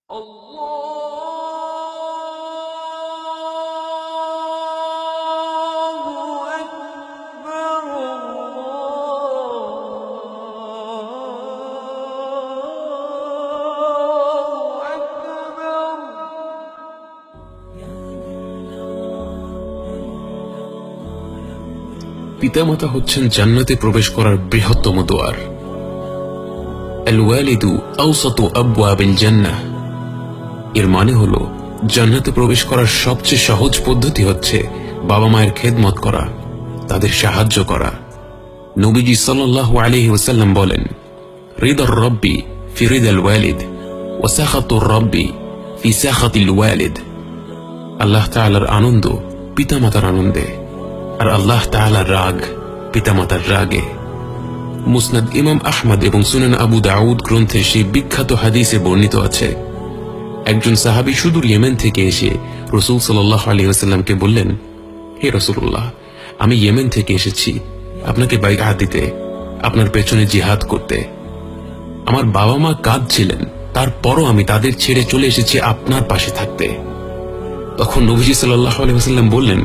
পিতামাতা হচ্ছেন জান্নাতে প্রবেশ করার বৃহত্তম দুয়ার। আল ওয়ালিদু আওসাতু আবওয়াবিল জান্নাহ। এর মানে হলো জান্নাতে প্রবেশ করার সবচেয়ে সহজ পদ্ধতি হচ্ছে বাবা মায়ের খেদমত করা, তাদের সাহায্য করা। নবীজি সাল্লাল্লাহু আলাইহি ওয়াসাল্লাম বলেন, রিদার রব্বি ফি রিদাল ওয়ালিদ ওয়া সাখাতুর রব্বি ফি সাখাতিল ওয়ালিদ। আল্লাহ তাআলার আনন্দ পিতামাতার আনন্দে, আর আল্লাহ তাআলার রাগ পিতামাতার রাগে। মুসনাদ ইমাম আহমদ এবং সুনান আবু দাউদ গ্রন্থে সেই বিখ্যাত হাদিসে বর্ণিত আছে, একজন সাহাবী সুদূর ইয়েমেন থেকে এসে রাসূল সাল্লাল্লাহু আলাইহি ওয়াসাল্লামকে বললেন, হে রাসূলুল্লাহ, আমি ইয়েমেন থেকে এসেছি আপনাকে বাইআত দিতে, আপনার পেছনে জিহাদ করতে। আমার বাবা মা কাঁদছিলেন, তারপরও আমি তাদের ছেড়ে চলে এসেছি আপনার পাশে থাকতে। তখন নবীজি সাল্লাল্লাহু আলাইহি ওয়াসাল্লাম বললেন,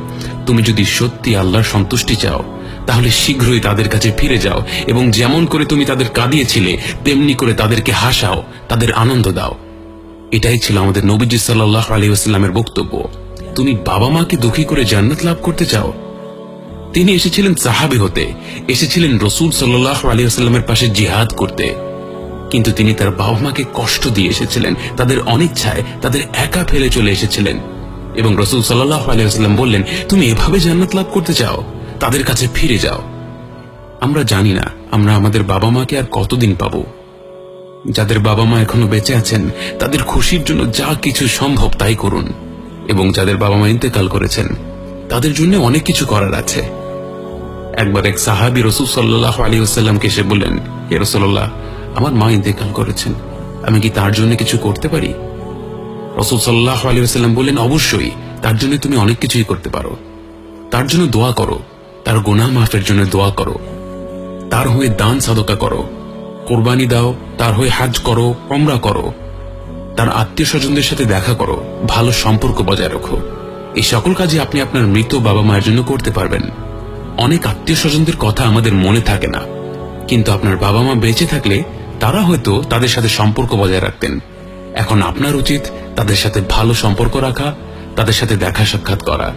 তুমি যদি সত্যি আল্লাহর সন্তুষ্টি চাও তাহলে শীঘ্রই তাদের কাছে ফিরে যাও এবং যেমন করে তুমি তাদের কাঁদিয়েছিলে তেমনি করে তাদেরকে হাসাও, তাদের আনন্দ দাও। এটাই ছিল আমাদের নবীজি সাল্লাল্লাহু আলাইহি ওয়াসাল্লামের বক্তব্য। তুমি বাবা মাকে দুঃখী করে জান্নাত লাভ করতে চাও? তিনি এসেছিলেন সাহাবী হতে, এসেছিলেন রাসূল সাল্লাল্লাহু আলাইহি ওয়াসাল্লামের পাশে জিহাদ করতে, কিন্তু তিনি তার বাবা মাকে কষ্ট দিয়ে এসেছিলেন, তাদের অনিচ্ছায় তাদের একা ফেলে চলে এসেছিলেন। এবং রাসূল সাল্লাল্লাহু আলাইহি ওয়াসাল্লাম বললেন, তুমি এভাবে জান্নাত লাভ করতে চাও, তাদের কাছে ফিরে যাও। আমরা জানি না আমরা আমাদের বাবা মাকে আর কতদিন পাবো। যাদের বাবা মা এখনো বেঁচে আছেন তাদের খুশির জন্য যা কিছু সম্ভব তাই করুন, এবং যাদের বাবা মা ইন্তেকাল করেছেন তাদের জন্য অনেক কিছু করার আছে। একবার এক সাহাবী রাসূল সাল্লাল্লাহু আলাইহি ওয়াসাল্লামকে এসে বললেন, হে রাসূলুল্লাহ, আমার মা ইন্তেকাল করেছেন, আমি কি তার জন্য কিছু করতে পারি? রাসূল সাল্লাল্লাহু আলাইহি ওয়াসাল্লাম বললেন, অবশ্যই, তার জন্য তুমি অনেক কিছুই করতে পারো। তার জন্য দোয়া করো, তার গুনাহ মাফের জন্য দোয়া করো, তার হয়ে দান সাদকা করো, কুরবানি দাও, তার হয়ে হজ করো, উমরা করো, তার আত্মীয় স্বজনদের সাথে দেখা করো, ভালো সম্পর্ক বজায় রাখো। এই সকল কাজই আপনি আপনার মৃত বাবা মায়ের জন্য করতে পারবেন। অনেক আত্মীয় স্বজনদের কথা আমাদের মনে থাকে না, কিন্তু আপনার বাবা মা বেঁচে থাকলে তারা হয়তো তাদের সাথে সম্পর্ক বজায় রাখতেন। এখন আপনার উচিত তাদের সাথে ভালো সম্পর্ক রাখা, তাদের সাথে দেখা সাক্ষাৎ করা।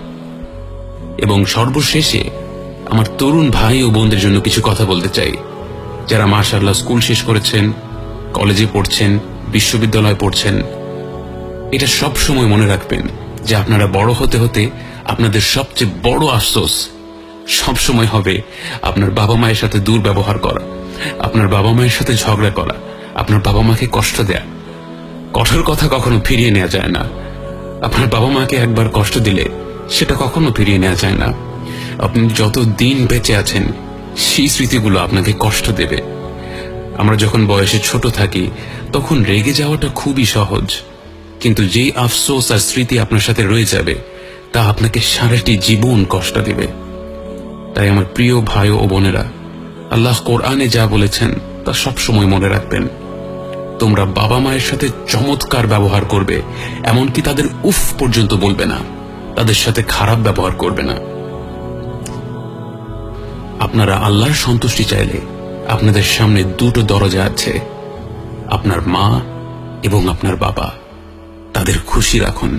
এবং সর্বশেষে আমার তরুণ ভাই ও বোনদের জন্য কিছু কথা বলতে চাই, যারা মাশাআল্লাহ স্কুল শেষ করেছেন, কলেজে পড়ছেন, বিশ্ববিদ্যালয়ে পড়ছেন। এটা সব সময় মনে রাখবেন যে আপনারা বড় হতে হতে আপনাদের সবচেয়ে বড় আফসোস সব সময় হবে আপনার বাবা মায়ের সাথে দুর্ব্যবহার করা, আপনার বাবা মায়ের সাথে ঝগড়া করা, আপনার বাবা মাকে কষ্ট দেয়া। কঠোর কথা কখনো ফিরিয়ে নেওয়া যায় না। আপনার বাবা মাকে একবার কষ্ট দিলে সেটা কখনো ফিরিয়ে নেওয়া যায় না। আপনি যত দিন বেঁচে আছেন সেই স্মৃতিগুলো আপনাকে কষ্ট দেবে। আমরা যখন বয়সে ছোট থাকি তখন রেগে যাওয়াটা খুবই সহজ, কিন্তু যেই আফসোস আর স্মৃতি আপনার সাথে রয়ে যাবে তা আপনাকে সারাটি জীবন কষ্ট দেবে। তাই আমার প্রিয় ভাই ও বোনেরা, আল্লাহ কোরআনে যা বলেছেন তা সব সময় মনে রাখবেন। তোমরা বাবা মায়ের সাথে চমৎকার ব্যবহার করবে, এমনকি তাদের উফ পর্যন্ত বলবে না, তাদের সাথে খারাপ ব্যবহার করবে না। আপনারা আল্লাহর সন্তুষ্টি চাইলে আপনাদের সামনে দুটো দরজা আছে, আপনার মা এবং আপনার বাবা। তাদের খুশি রাখুন।